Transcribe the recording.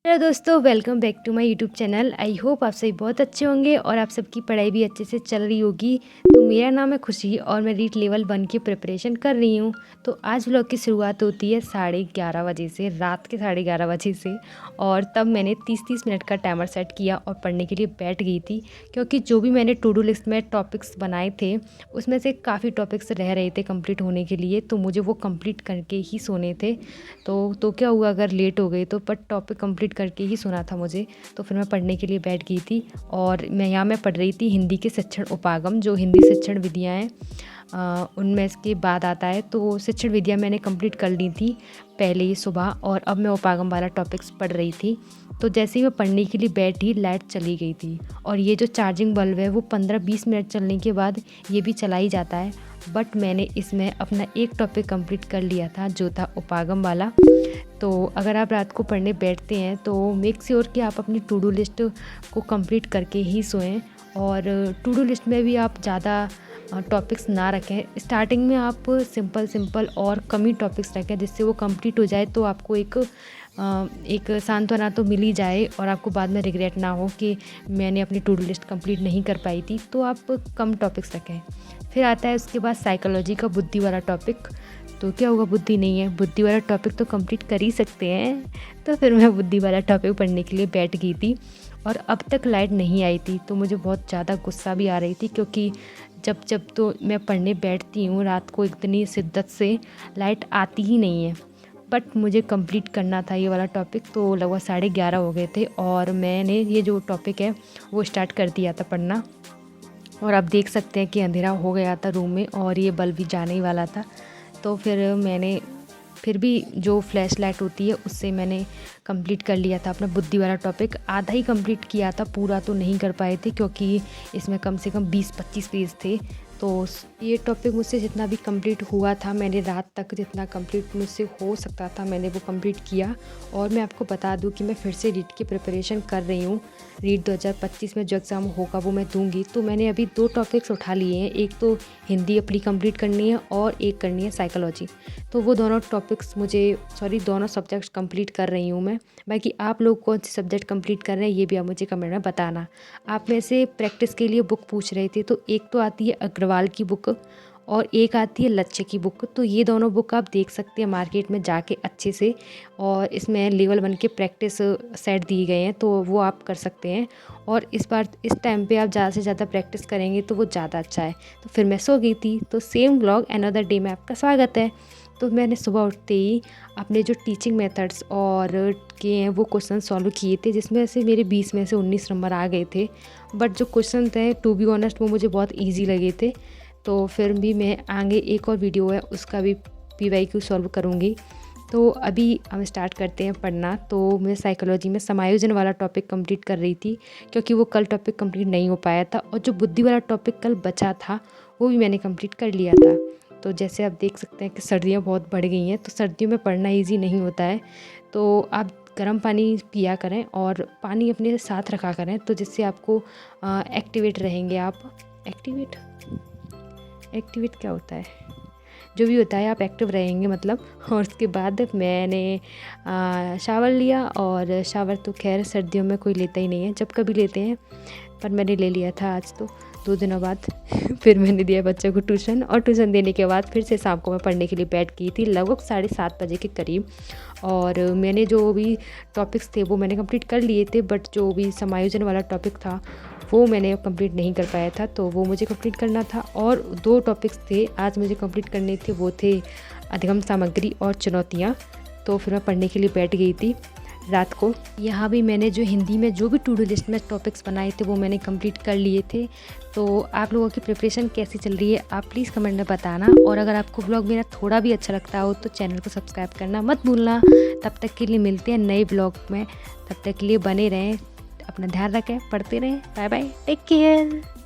Hello दोस्तों, welcome back to my YouTube channel. I hope आप सभी बहुत अच्छे होंगे और आप सबकी पढ़ाई भी अच्छे से चल रही होगी। तो मेरा नाम है खुशी और मैं रीट लेवल 1 की प्रिपरेशन कर रही हूँ। तो आज व्लॉग की शुरुआत होती है 11:30 बजे से, रात के 11:30 बजे से। और तब मैंने 30-30 मिनट का टाइमर सेट किया और पढ़ने के लिए बैठ गई थी, क्योंकि जो भी मैंने टू डू लिस्ट में टॉपिक्स बनाए थे उसमें से काफ़ी टॉपिक्स रह रहे थे कंप्लीट होने के लिए, तो मुझे वो कंप्लीट करके ही सोने थे। तो क्या हुआ अगर लेट हो गई तो, पर टॉपिक कंप्लीट करके ही सोना था मुझे। तो फिर मैं पढ़ने के लिए बैठ गई थी और मैं पढ़ रही थी हिंदी के शिक्षण उपागम, जो हिंदी शिक्षण विधियाँ हैं उनमें इसके बाद आता है। तो शिक्षण विधियाँ मैंने कंप्लीट कर ली थी पहले ही सुबह, और अब मैं उपागम वाला टॉपिक्स पढ़ रही थी। तो जैसे ही मैं पढ़ने के लिए बैठी, लाइट चली गई थी। और ये जो चार्जिंग बल्ब है वो 15-20 मिनट चलने के बाद ये भी चला ही जाता है। बट मैंने इसमें अपना एक टॉपिक कंप्लीट कर लिया था, जो था उपागम वाला। तो अगर आप रात को पढ़ने बैठते हैं तो मेक श्योर कि आप अपनी टू डू लिस्ट को कंप्लीट करके ही सोएं। और टू डू लिस्ट में भी आप ज़्यादा टॉपिक्स ना रखें। स्टार्टिंग में आप सिंपल और कम ही टॉपिक्स रखें, जिससे वो कंप्लीट हो जाए तो आपको एक सांत्वना तो मिल ही जाए और आपको बाद में रिग्रेट ना हो कि मैंने अपनी टू डू लिस्ट कंप्लीट नहीं कर पाई थी। तो आप कम टॉपिक्स रखें। फिर आता है उसके बाद साइकोलॉजी का बुद्धि वाला टॉपिक। तो क्या होगा, बुद्धि नहीं है, बुद्धि वाला टॉपिक तो कंप्लीट कर ही सकते हैं। तो फिर मैं बुद्धि वाला टॉपिक पढ़ने के लिए बैठ गई थी। और अब तक लाइट नहीं आई थी, तो मुझे बहुत ज़्यादा गुस्सा भी आ रही थी, क्योंकि जब तो मैं पढ़ने बैठती हूँ रात को इतनी शिद्दत से लाइट आती ही नहीं है। बट मुझे कंप्लीट करना था ये वाला टॉपिक। तो लगभग 11:30 हो गए थे और मैंने ये जो टॉपिक है वो स्टार्ट कर दिया था पढ़ना। और आप देख सकते हैं कि अंधेरा हो गया था रूम में और ये बल्ब भी जाने ही वाला था। तो फिर भी जो फ्लैश लाइट होती है उससे मैंने कंप्लीट कर लिया था अपना बुद्धि वाला टॉपिक। आधा ही कंप्लीट किया था, पूरा तो नहीं कर पाए थे, क्योंकि इसमें कम से कम 20-25 पेज थे। तो ये टॉपिक मुझसे जितना भी कंप्लीट हुआ था, मैंने रात तक जितना कंप्लीट मुझसे हो सकता था मैंने वो कंप्लीट किया। और मैं आपको बता दूं कि मैं फिर से रीट की प्रिपरेशन कर रही हूँ। रीट 2025 में जो एग्ज़ाम होगा वो मैं दूंगी। तो मैंने अभी 2 टॉपिक्स उठा लिए हैं, एक तो हिंदी अपनी कंप्लीट करनी है और एक करनी है साइकोलॉजी। तो वो दोनों सब्जेक्ट्स कंप्लीट कर रही हूँ मैं। बाकी आप लोग कौन से सब्जेक्ट कंप्लीट कर रहे हैं ये भी आप मुझे कमेंट में बताना। आप में से प्रैक्टिस के लिए बुक पूछ रहे थे, तो एक तो आती है अग्रवाल की बुक और एक आती है लक्ष्य की बुक। तो ये दोनों बुक आप देख सकते हैं मार्केट में जाके अच्छे से। और इसमें लेवल 1 के प्रैक्टिस सेट दिए गए हैं, तो वो आप कर सकते हैं। और इस टाइम पे आप ज़्यादा से ज़्यादा प्रैक्टिस करेंगे तो वो ज़्यादा अच्छा है। तो फिर मैं सो गई थी। तो सेम व्लॉग अनदर डे में आपका स्वागत है। तो मैंने सुबह उठते ही अपने जो टीचिंग मेथड्स और के हैं वो क्वेश्चन सॉल्व किए थे, जिसमें से मेरे 20 में से 19 नंबर आ गए थे। बट जो क्वेश्चन थे टू बी ऑनेस्ट वो मुझे बहुत ईजी लगे थे। तो फिर भी मैं आगे एक और वीडियो है उसका भी PYQ सॉल्व करूँगी। तो अभी हम स्टार्ट करते हैं पढ़ना। तो मैं साइकोलॉजी में समायोजन वाला टॉपिक कंप्लीट कर रही थी, क्योंकि वो कल टॉपिक कंप्लीट नहीं हो पाया था। और जो बुद्धि वाला टॉपिक कल बचा था वो भी मैंने कंप्लीट कर लिया था। तो जैसे आप देख सकते हैं कि सर्दियाँ बहुत बढ़ गई हैं, तो सर्दियों में पढ़ना ईजी नहीं होता है। तो आप गर्म पानी पिया करें और पानी अपने साथ रखा करें, तो जिससे आपको एक्टिवेट रहेंगे आप। एक्टिवेट क्या होता है, जो भी होता है आप एक्टिव रहेंगे मतलब। और उसके बाद मैंने शावर लिया, और शावर तो खैर सर्दियों में कोई लेता ही नहीं है, जब कभी लेते हैं, पर मैंने ले लिया था आज तो 2 दिनों बाद। फिर मैंने दिया बच्चों को ट्यूशन, और ट्यूशन देने के बाद फिर से शाम को मैं पढ़ने के लिए बैठ गई थी लगभग 7:30 बजे के करीब। और मैंने जो भी टॉपिक्स थे वो मैंने कंप्लीट कर लिए थे, बट जो भी समायोजन वाला टॉपिक था वो मैंने कंप्लीट नहीं कर पाया था, तो वो मुझे कंप्लीट करना था। और 2 टॉपिक्स थे आज मुझे कंप्लीट करने थे, वो थे अधिगम सामग्री और चुनौतियाँ। तो फिर मैं पढ़ने के लिए बैठ गई थी रात को। यहाँ भी मैंने जो हिंदी में जो भी टू डू लिस्ट में टॉपिक्स बनाए थे वो मैंने कंप्लीट कर लिए थे। तो आप लोगों की प्रिपरेशन कैसी चल रही है आप प्लीज़ कमेंट में बताना। और अगर आपको ब्लॉग मेरा थोड़ा भी अच्छा लगता हो तो चैनल को सब्सक्राइब करना मत भूलना। तब तक के लिए मिलते हैं नए ब्लॉग में, तब तक के लिए बने रहें, अपना ध्यान रखें, पढ़ते रहें। Bye bye, take care.